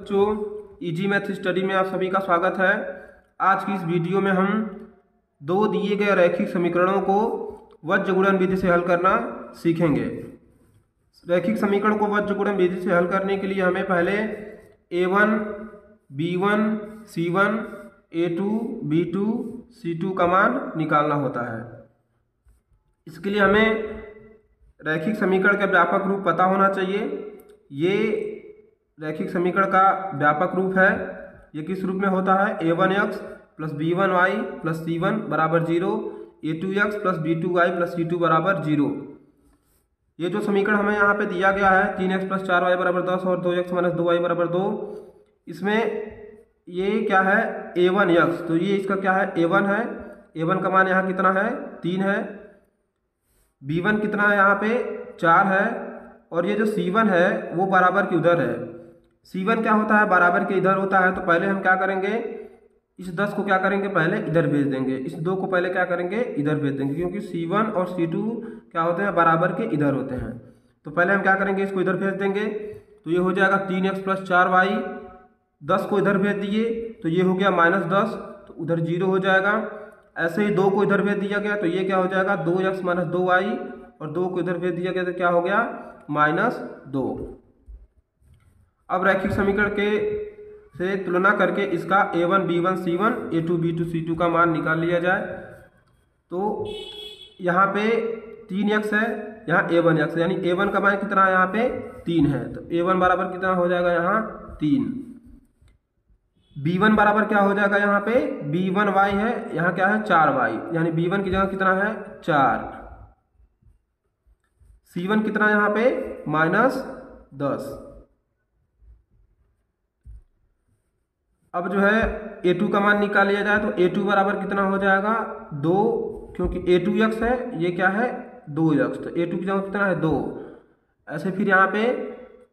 बच्चों, easy math study में आप सभी का स्वागत है। आज की इस वीडियो में हम दो दिए गए रैखिक समीकरणों को वज्र गुणन विधि से हल करना सीखेंगे। रैखिक समीकरण को वज्र गुणन विधि से हल करने के लिए हमें पहले a1, b1, c1, a2, b2, c2 का मान निकालना होता है। इसके लिए हमें रैखिक समीकरण का व्यापक रूप पता होना चाहिए। ये रैखिक समीकरण का व्यापक रूप है। ये किस रूप में होता है? a1x plus b1y plus c1 बराबर 0, a2x plus b2y plus c2 बराबर 0। ये जो समीकरण हमें यहाँ पे दिया गया है 3x प्लस 4y बराबर 10 और 2x माइनस 2y बराबर 2, इसमें ये क्या है? a1x, तो ये इसका क्या है? a1 है। a1 का मान यहाँ कितना है? 3 है। b1 कितना है? यहाँ पे 4 है। और ये जो c1 है वो बराबर के उधर है। c1 क्या होता है? बराबर के इधर होता है। तो पहले हम क्या करेंगे? इस 10 को क्या करेंगे? पहले इधर भेज देंगे। इस 2 को पहले क्या करेंगे? इधर भेज देंगे, क्योंकि c1 और c2 क्या होते हैं? बराबर के इधर होते हैं। तो पहले हम क्या करेंगे? इसको इधर भेज देंगे। तो ये हो जाएगा 3x प्लस 4y। 10 को इधर भेज दिए तो ये हो गया -10, तो उधर 0 हो जाएगा। ऐसे ही 2 को इधर भेज दिया गया तो ये क्या हो जाएगा? 2x माइनस 2y, और 2 को इधर भेज दिया गया तो क्या हो गया? -2। अब रैखिक समीकरण के से तुलना करके इसका a1 b1 c1 a2 b2 c2 का मान निकाल लिया जाए। तो यहाँ पे 3x है, यहाँ a1x, यानी a1 का मान कितना है? यहाँ पे 3 है। तो a1 बराबर कितना हो जाएगा? यहाँ 3। b1 बराबर क्या हो जाएगा? यहाँ पे b1y है, यहाँ क्या है? 4y, यानी b1 की जगह कितना है? 4। c1 कितना यहाँ पे? -10। अब जो है a2 का मान निकाल लिया जाए तो a2 बराबर कितना हो जाएगा? 2, क्योंकि a2x है, ये क्या है? 2x, तो a2 की जगह कितना है? 2। ऐसे फिर यहाँ पे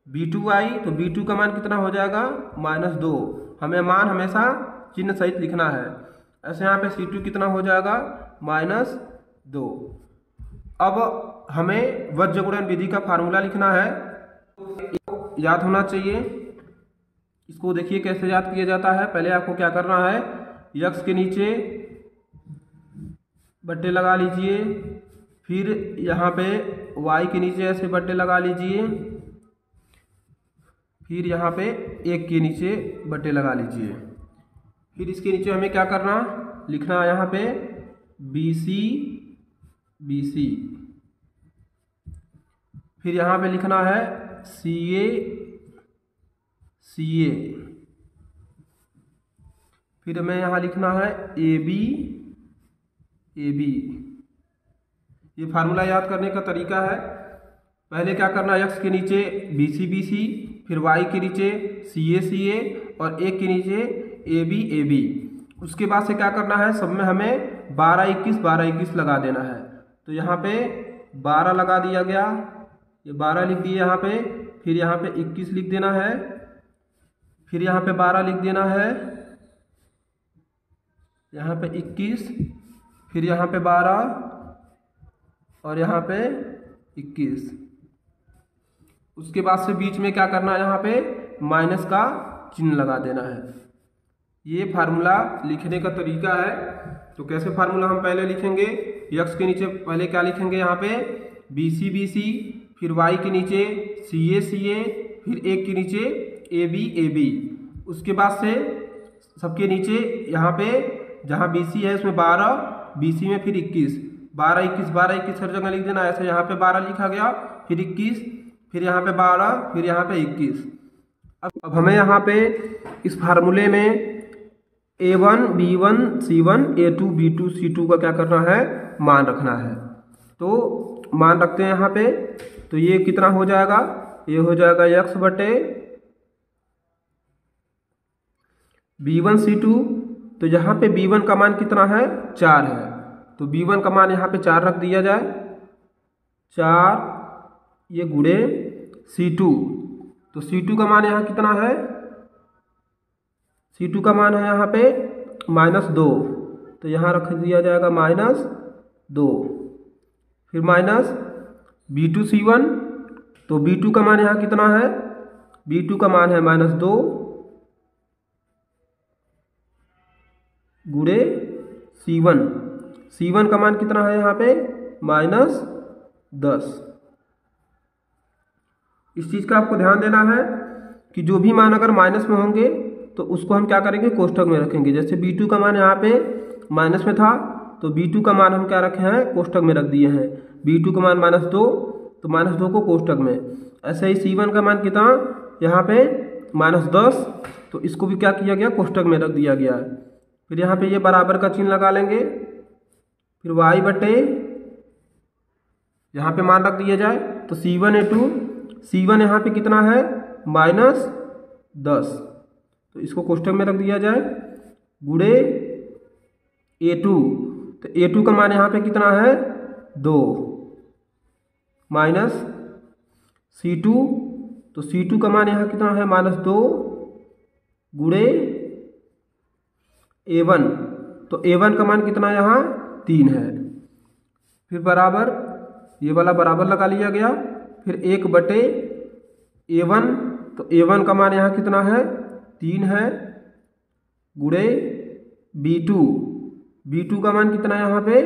b2y, तो b2 का मान कितना हो जाएगा? -2। हमें मान हमेशा चिन्ह सहित लिखना है। ऐसे यहाँ पे c2 कितना हो जाएगा? -2। अब हमें वज्र गुणन विधि का फार्मूला लिखना है, याद होना चाहिए। इसको देखिए कैसे याद किया जाता है। पहले आपको क्या करना है? x के नीचे बट्टे लगा लीजिए, फिर यहाँ पे y के नीचे ऐसे बट्टे लगा लीजिए, फिर यहाँ पे 1 के नीचे बट्टे लगा लीजिए। फिर इसके नीचे हमें क्या करना? लिखना है यहाँ पे BC, फिर यहाँ पे लिखना है CA, फिर हमें यहाँ लिखना है AB। ये फार्मूला याद करने का तरीका है। पहले क्या करना है? x के नीचे BC, फिर y के नीचे CA और 1 के नीचे AB। उसके बाद से क्या करना है? सब में हमें 12, 21 लगा देना है। तो यहाँ पे 12 लगा दिया गया, ये 12 लिख दिए यहाँ पे, फिर यहाँ पे 21 लिख देना है, फिर यहाँ पे 12 लिख देना है, यहाँ पे 21, फिर यहाँ पे 12 और यहाँ पे 21। उसके बाद से बीच में क्या करना है? यहाँ पे माइनस का चिन्ह लगा देना है। ये फार्मूला लिखने का तरीका है। तो कैसे फार्मूला हम पहले लिखेंगे? x के नीचे पहले क्या लिखेंगे? यहाँ पे BC, फिर y के नीचे CA, फिर 1 के नीचे AB। उसके बाद से सबके नीचे यहाँ पे जहाँ BC है उसमें 12, BC में फिर 21, 12, 21 हर जगह लिख देना। ऐसे यहाँ पे 12 लिखा गया, फिर 21, फिर यहाँ पे 12, फिर यहाँ पे 21। अब हमें यहाँ पे इस फार्मूले में a1 b1 c1 a2 b2 c2 का क्या करना है? मान रखना है। तो मान रखते हैं यहाँ पे। तो ये कितना हो जाएगा? ये हो जाएगा x बटे b1 c2। तो यहाँ पे b1 का मान कितना है? 4 है। तो b1 का मान यहाँ पे 4 रख दिया जाए, 4 ये गुणे c2। तो c2 का मान यहाँ कितना है? c2 का मान है यहाँ पे -2, तो यहाँ रख दिया जाएगा -2। फिर माइनस b2 c1, तो b2 का मान यहाँ कितना है? b2 का मान है -2, गुणे C1। C1 का मान कितना है यहाँ पे -10। इस चीज़ का आपको ध्यान देना है कि जो भी मान अगर माइनस में होंगे तो उसको हम क्या करेंगे, कोष्ठक में रखेंगे। जैसे B2 का मान यहाँ पे माइनस में था तो B2 का मान हम क्या रखे हैं, कोष्ठक में रख दिए हैं। B2 का मान -2 तो -2 को कोष्ठक में। ऐसे ही C1 का मान कितना यहाँ पे -10 तो इसको भी क्या किया गया, कोष्ठक में रख दिया गया। फिर यहाँ पे ये बराबर का चिन्ह लगा लेंगे। फिर y बटे यहाँ पे मान रख दिया जाए तो C1A2, C1 यहाँ पे कितना है -10 तो इसको कोष्ठक में रख दिया जाए गुणे A2। तो A2 का मान यहाँ पे कितना है 2 माइनस C2 तो C2 का मान यहाँ कितना है -2 गुणे A1 तो A1 का मान कितना यहाँ 3 है। फिर बराबर ये वाला बराबर लगा लिया गया। फिर 1 बटे A1 तो A1 का मान यहाँ कितना है 3 है गुणे B2। B2 का मान कितना यहाँ पे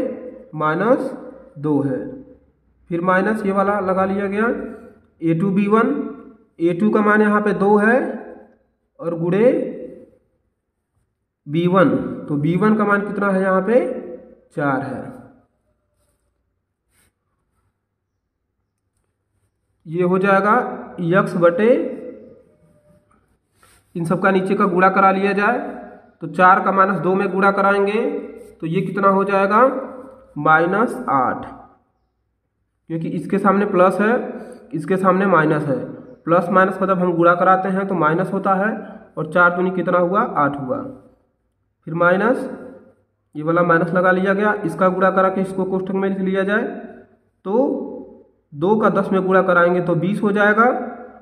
-2 है। फिर माइनस ये वाला लगा लिया गया A2B1। A2 का मान यहाँ पे 2 है और गुणे B1 तो B1 का मान कितना है यहाँ पे 4 है। ये हो जाएगा x बटे इन सबका नीचे का गुणा करा लिया जाए तो 4 का -2 में गुणा कराएंगे तो ये कितना हो जाएगा -8, क्योंकि इसके सामने प्लस है इसके सामने माइनस है। प्लस माइनस मतलब हम गुणा कराते हैं तो माइनस होता है और 4 दूनी कितना हुआ 8 हुआ। फिर माइनस ये वाला माइनस लगा लिया गया। इसका गुणा करा के इसको कोष्ठक में लिख लिया जाए तो 2 का 10 में गुणा कराएंगे तो 20 हो जाएगा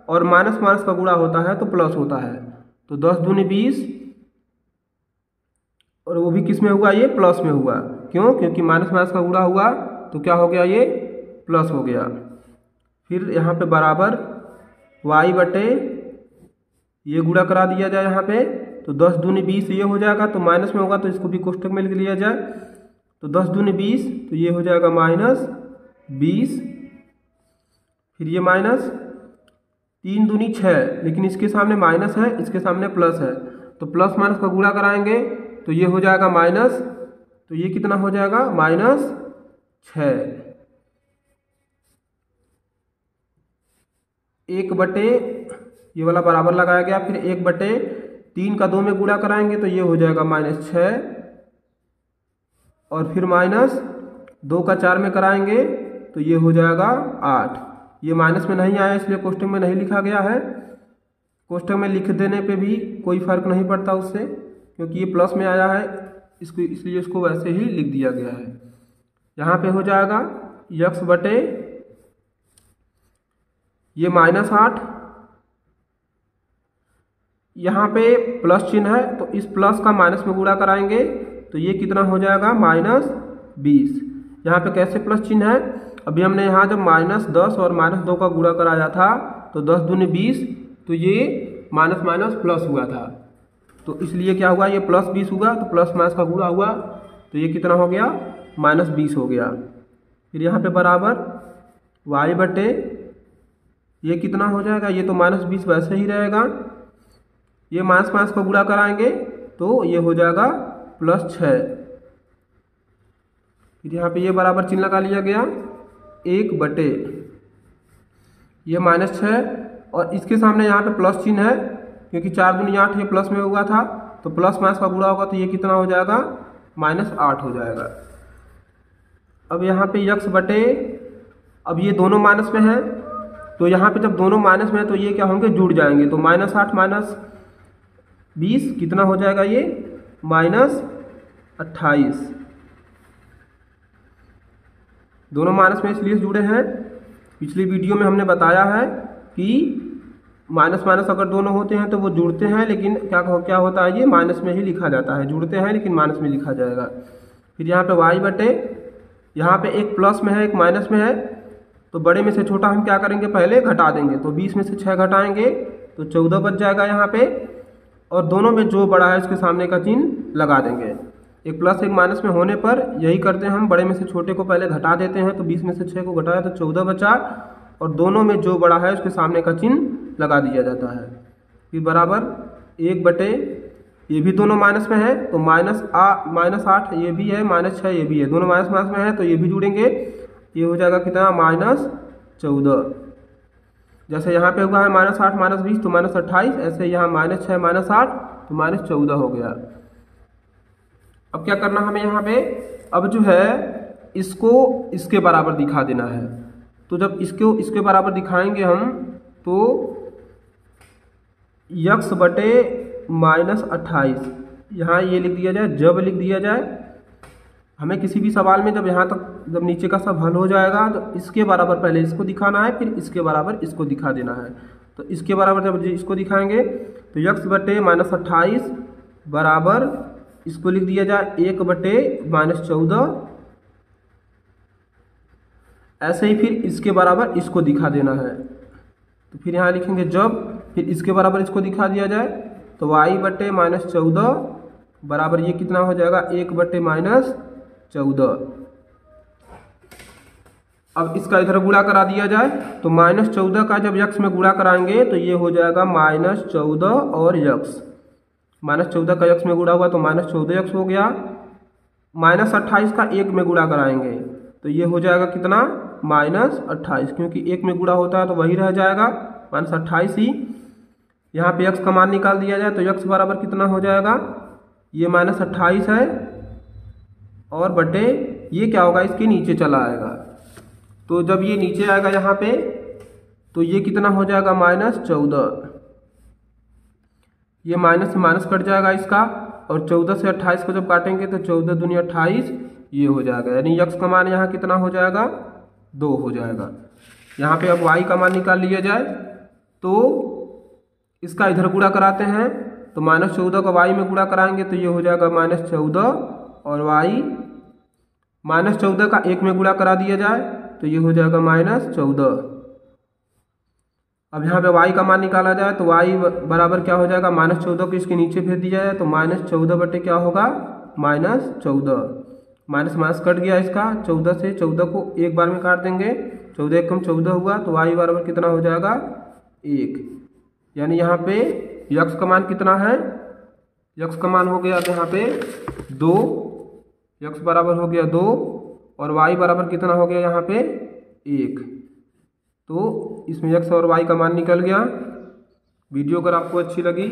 और माइनस माइनस का गुणा होता है तो प्लस होता है तो 10 दूनी 20 और वो भी किस में हुआ, ये प्लस में हुआ। क्यों, क्योंकि माइनस माइनस का गुणा हुआ तो क्या हो गया, ये प्लस हो गया। फिर यहाँ पे बराबर y बटे ये गुणा करा दिया जाए यहाँ पे तो 10 दूनी 20 ये हो जाएगा तो माइनस में होगा तो इसको भी कोष्ठक में लिख लिया जाए तो 10 दूनी 20 तो ये हो जाएगा -20। फिर ये माइनस 3 दूनी 6 लेकिन इसके सामने माइनस है इसके सामने प्लस है तो प्लस माइनस का गुणा कराएंगे तो ये हो जाएगा माइनस तो ये कितना हो जाएगा -6। 1 बटे ये वाला बराबर लगाया गया। फिर 1 बटे 3 का 2 में गुणा कराएंगे तो ये हो जाएगा -6 और फिर -2 का 4 में कराएंगे तो ये हो जाएगा 8। ये माइनस में नहीं आया इसलिए कोष्ठक में नहीं लिखा गया है। कोष्ठक में लिख देने पे भी कोई फर्क नहीं पड़ता उससे, क्योंकि ये प्लस में आया है इसको इसलिए इसको वैसे ही लिख दिया गया है। यहाँ पे हो जाएगा x बटे ये -8, यहाँ पे प्लस चिन्ह है तो इस प्लस का माइनस में गुणा कराएंगे तो ये कितना हो जाएगा -20। यहाँ पे कैसे प्लस चिन्ह है, अभी हमने यहाँ जब -10 और -2 का गुणा कराया था तो 10 दूनी 20 तो ये माइनस माइनस प्लस हुआ था तो इसलिए क्या हुआ, ये +20 हुआ तो प्लस माइनस का गुणा हुआ तो ये कितना हो गया -20 हो गया। फिर यहाँ पे बराबर y बटे ये कितना हो जाएगा, ये तो -20 वैसे ही रहेगा। ये माइनस माइनस का गुणा कराएंगे तो ये हो जाएगा +6। फिर यहाँ पे ये बराबर चिन्ह लगा लिया गया 1 बटे ये -6 और इसके सामने यहाँ पे प्लस चिन्ह है क्योंकि 4 दूनी 8 ये प्लस में हुआ था तो प्लस माइनस का गुणा होगा तो ये कितना हो जाएगा -8 हो जाएगा। अब यहाँ पे x बटे अब ये दोनों माइनस में है तो यहाँ पे जब दोनों माइनस में है तो ये क्या होंगे, जुड़ जाएंगे तो -8 -20 कितना हो जाएगा, ये -28। दोनों माइनस में इसलिए जुड़े हैं, पिछली वीडियो में हमने बताया है कि माइनस माइनस अगर दोनों होते हैं तो वो जुड़ते हैं लेकिन क्या होता है, ये माइनस में ही लिखा जाता है। जुड़ते हैं लेकिन माइनस में लिखा जाएगा। फिर यहाँ पे y बटे यहाँ पे एक प्लस में है एक माइनस में है तो बड़े में से छोटा हम क्या करेंगे, पहले घटा देंगे तो 20 में से 6 घटाएंगे तो 14 बच जाएगा यहाँ पे और दोनों में जो बड़ा है उसके सामने का चिन्ह लगा देंगे। एक प्लस एक माइनस में होने पर यही करते हैं हम, बड़े में से छोटे को पहले घटा देते हैं। तो 20 में से 6 को घटाया तो 14 बचा, और दोनों में जो बड़ा है उसके सामने का चिन्ह लगा दिया जाता है। फिर बराबर 1/, ये भी दोनों माइनस में है तो -8 ये भी है, -6 ये भी है, दोनों माइनस माइनस में है तो ये भी जुड़ेंगे। ये हो जाएगा कितना, -14। जैसे यहाँ पे हुआ है -8 -20 तो -28, ऐसे यहाँ -6 -8 तो -14 हो गया। अब क्या करना हमें यहाँ पे, अब जो है इसको इसके बराबर दिखा देना है। तो जब इसको इसके बराबर दिखाएंगे हम तो x/-28 यहाँ ये लिख दिया जाए, जब लिख दिया जाए। हमें किसी भी सवाल में जब यहाँ तक जब नीचे का सब हल हो जाएगा तो इसके बराबर पहले इसको दिखाना है, फिर इसके बराबर इसको दिखा देना है। तो इसके बराबर जब इसको दिखाएंगे तो x/-28 बराबर इसको लिख दिया जाए 1/-14। ऐसे ही फिर इसके बराबर इसको दिखा देना है। तो फिर यहाँ लिखेंगे जब, फिर इसके बराबर इसको दिखा दिया जाए तो y/-14 बराबर ये कितना हो जाएगा, 1/-14। अब इसका इधर गुणा करा दिया जाए तो -14 का जब x में गुणा कराएंगे तो ये हो जाएगा -14 और x। -14 का x में गुणा हुआ तो -14x हो गया। -28 का 1 में गुणा कराएंगे तो ये हो जाएगा कितना, -28, क्योंकि 1 में गुणा होता है तो वही रह जाएगा -28 ही। यहाँ पे x का मान निकाल दिया जाए तो x बराबर कितना हो जाएगा, ये -28 है और बटे ये क्या होगा, इसके नीचे चला आएगा। तो जब ये नीचे आएगा यहाँ पे तो ये कितना हो जाएगा, -14। ये माइनस से माइनस कट जाएगा इसका, और 14 से 28 को जब काटेंगे तो 14 दूनी 28 ये हो जाएगा। यानी x का मान यहाँ कितना हो जाएगा, 2 हो जाएगा। यहाँ पे अब y का मान निकाल लिया जाए तो इसका इधर गुणा कराते हैं तो -14 का y में गुणा कराएंगे तो ये हो जाएगा -14, और y -14 का 1 में गुणा करा दिया जाए तो ये हो जाएगा -14। अब यहाँ पे y का मान निकाला जाए तो y बराबर क्या हो जाएगा, -14 को इसके नीचे भेज दिया जाए तो -14 बटे क्या होगा, -14। माइनस माइनस कट गया इसका, 14 से 14 को एक बार में काट देंगे, 14 एकम 14 हुआ तो y बराबर कितना हो जाएगा, 1। यानी यहाँ पे x का मान कितना है, x का मान हो गया यहाँ पे 2, x बराबर हो गया 2 और y बराबर कितना हो गया यहाँ पे 1। तो इसमें x और y का मान निकल गया। वीडियो अगर आपको अच्छी लगी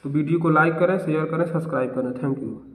तो वीडियो को लाइक करें, शेयर करें, सब्सक्राइब करें। Thank you.